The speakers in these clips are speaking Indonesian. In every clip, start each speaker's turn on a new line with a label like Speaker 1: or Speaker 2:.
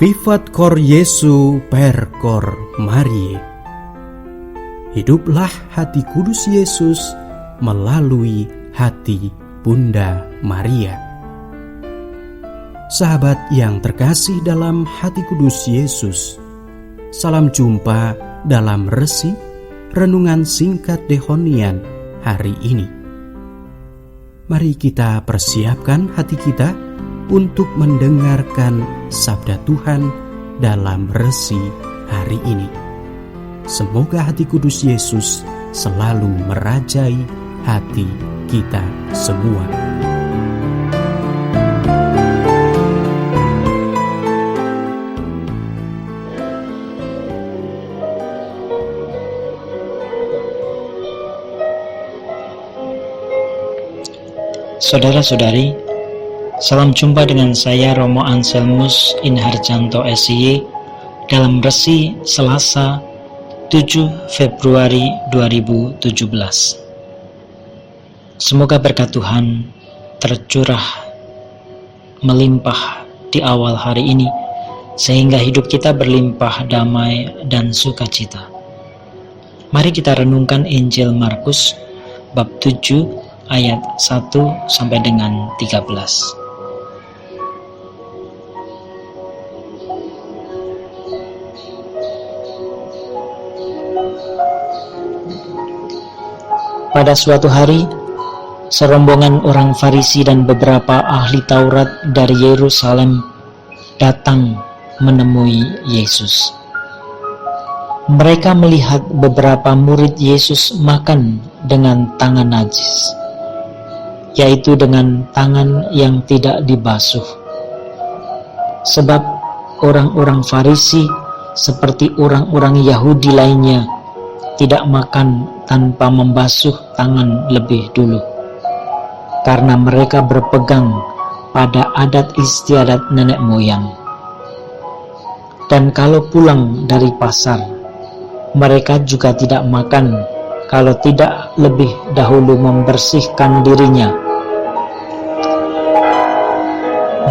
Speaker 1: Vivat cor Jesu per cor Marie. Hiduplah hati kudus Yesus melalui hati Bunda Maria. Sahabat yang terkasih dalam hati kudus Yesus, salam jumpa dalam resi renungan singkat Dehonian hari ini. Mari kita persiapkan hati kita untuk mendengarkan sabda Tuhan dalam resi hari ini. Semoga hati kudus Yesus selalu merajai hati kita semua.
Speaker 2: Saudara-saudari, salam jumpa dengan saya Romo Anselmus Inharjanto SY dalam resi Selasa 7 Februari 2017. Semoga berkat Tuhan tercurah melimpah di awal hari ini, sehingga hidup kita berlimpah damai dan sukacita. Mari kita renungkan Injil Markus bab 7 ayat 1 sampai dengan 13. Pada suatu hari, serombongan orang Farisi dan beberapa ahli Taurat dari Yerusalem datang menemui Yesus. Mereka melihat beberapa murid Yesus makan dengan tangan najis, yaitu dengan tangan yang tidak dibasuh. Sebab orang-orang Farisi seperti orang-orang Yahudi lainnya tidak makan tanpa membasuh tangan lebih dulu, karena mereka berpegang pada adat istiadat nenek moyang. Dan kalau pulang dari pasar, mereka juga tidak makan kalau tidak lebih dahulu membersihkan dirinya.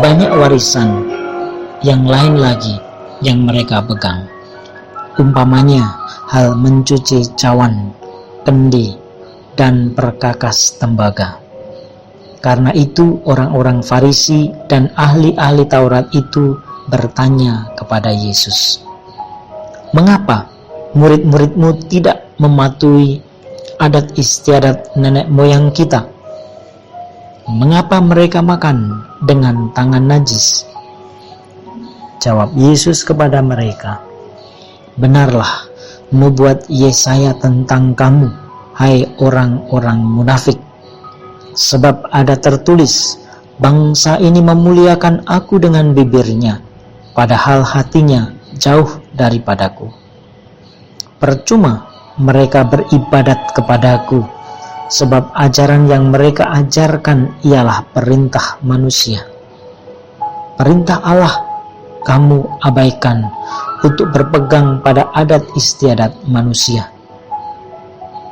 Speaker 2: Banyak warisan yang lain lagi yang mereka pegang, umpamanya hal mencuci cawan, kendi, dan perkakas tembaga. Karena itu orang-orang Farisi dan ahli-ahli Taurat itu bertanya kepada Yesus, "Mengapa murid-muridmu tidak mematuhi adat istiadat nenek moyang kita? Mengapa mereka makan dengan tangan najis?" Jawab Yesus kepada mereka, "Benarlah nubuat Yesaya tentang kamu, hai orang-orang munafik. Sebab ada tertulis, bangsa ini memuliakan aku dengan bibirnya, padahal hatinya jauh daripadaku. Percuma mereka beribadat kepadaku, sebab ajaran yang mereka ajarkan ialah perintah manusia. Perintah Allah kamu abaikan untuk berpegang pada adat istiadat manusia."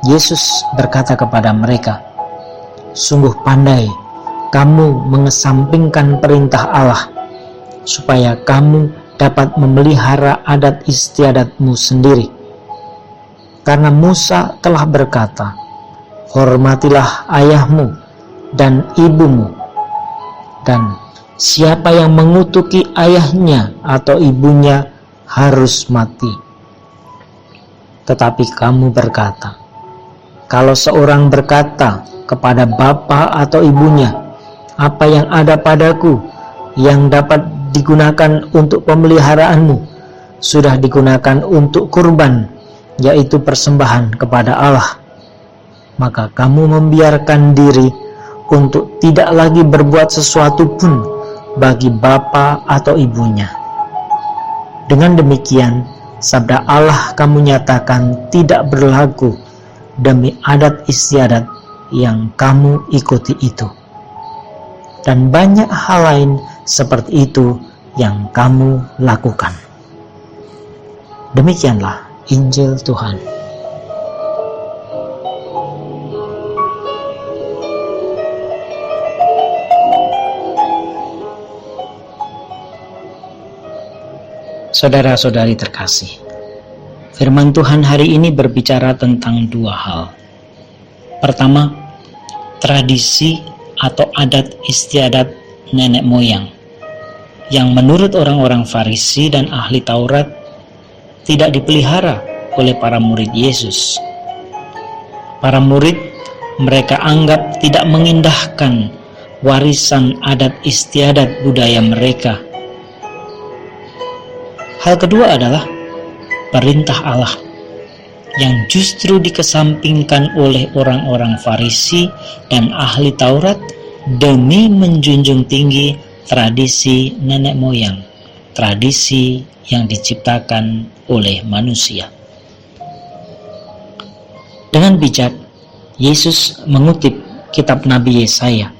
Speaker 2: Yesus berkata kepada mereka, "Sungguh pandai kamu mengesampingkan perintah Allah, supaya kamu dapat memelihara adat istiadatmu sendiri. Karena Musa telah berkata, hormatilah ayahmu dan ibumu, dan siapa yang mengutuki ayahnya atau ibunya harus mati. Tetapi kamu berkata, kalau seorang berkata kepada bapa atau ibunya, apa yang ada padaku yang dapat digunakan untuk pemeliharaanmu, sudah digunakan untuk kurban, yaitu persembahan kepada Allah, maka kamu membiarkan diri untuk tidak lagi berbuat sesuatu pun bagi bapa atau ibunya. Dengan demikian, sabda Allah kamu nyatakan tidak berlaku demi adat istiadat yang kamu ikuti itu. Dan banyak hal lain seperti itu yang kamu lakukan." Demikianlah Injil Tuhan. Saudara-saudari terkasih, firman Tuhan hari ini berbicara tentang dua hal. Pertama, tradisi atau adat istiadat nenek moyang yang menurut orang-orang Farisi dan ahli Taurat tidak dipelihara oleh para murid Yesus. Para murid mereka anggap tidak mengindahkan warisan adat istiadat budaya mereka. Hal kedua adalah perintah Allah yang justru dikesampingkan oleh orang-orang Farisi dan ahli Taurat demi menjunjung tinggi tradisi nenek moyang, tradisi yang diciptakan oleh manusia. Dengan bijak, Yesus mengutip kitab Nabi Yesaya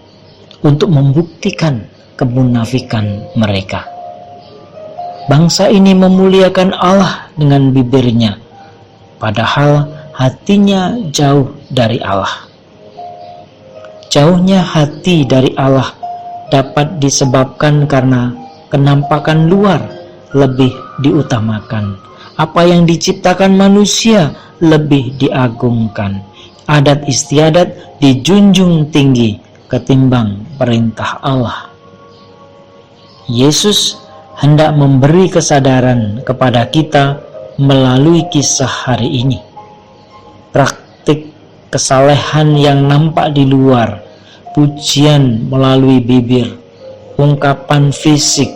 Speaker 2: untuk membuktikan kemunafikan mereka. Bangsa ini memuliakan Allah dengan bibirnya, padahal hatinya jauh dari Allah. Jauhnya hati dari Allah dapat disebabkan karena kenampakan luar lebih diutamakan. Apa yang diciptakan manusia lebih diagungkan. Adat istiadat dijunjung tinggi ketimbang perintah Allah. Yesus hendak memberi kesadaran kepada kita melalui kisah hari ini. Praktik kesalehan yang nampak di luar, pujian melalui bibir, ungkapan fisik,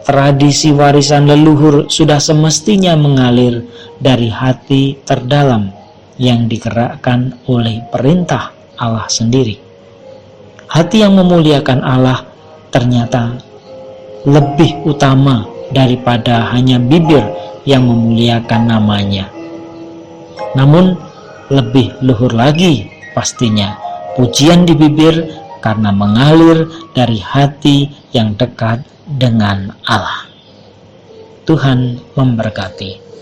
Speaker 2: tradisi warisan leluhur sudah semestinya mengalir dari hati terdalam yang digerakkan oleh perintah Allah sendiri. Hati yang memuliakan Allah ternyata lebih utama daripada hanya bibir yang memuliakan namanya. Namun lebih luhur lagi pastinya pujian di bibir karena mengalir dari hati yang dekat dengan Allah. Tuhan memberkati.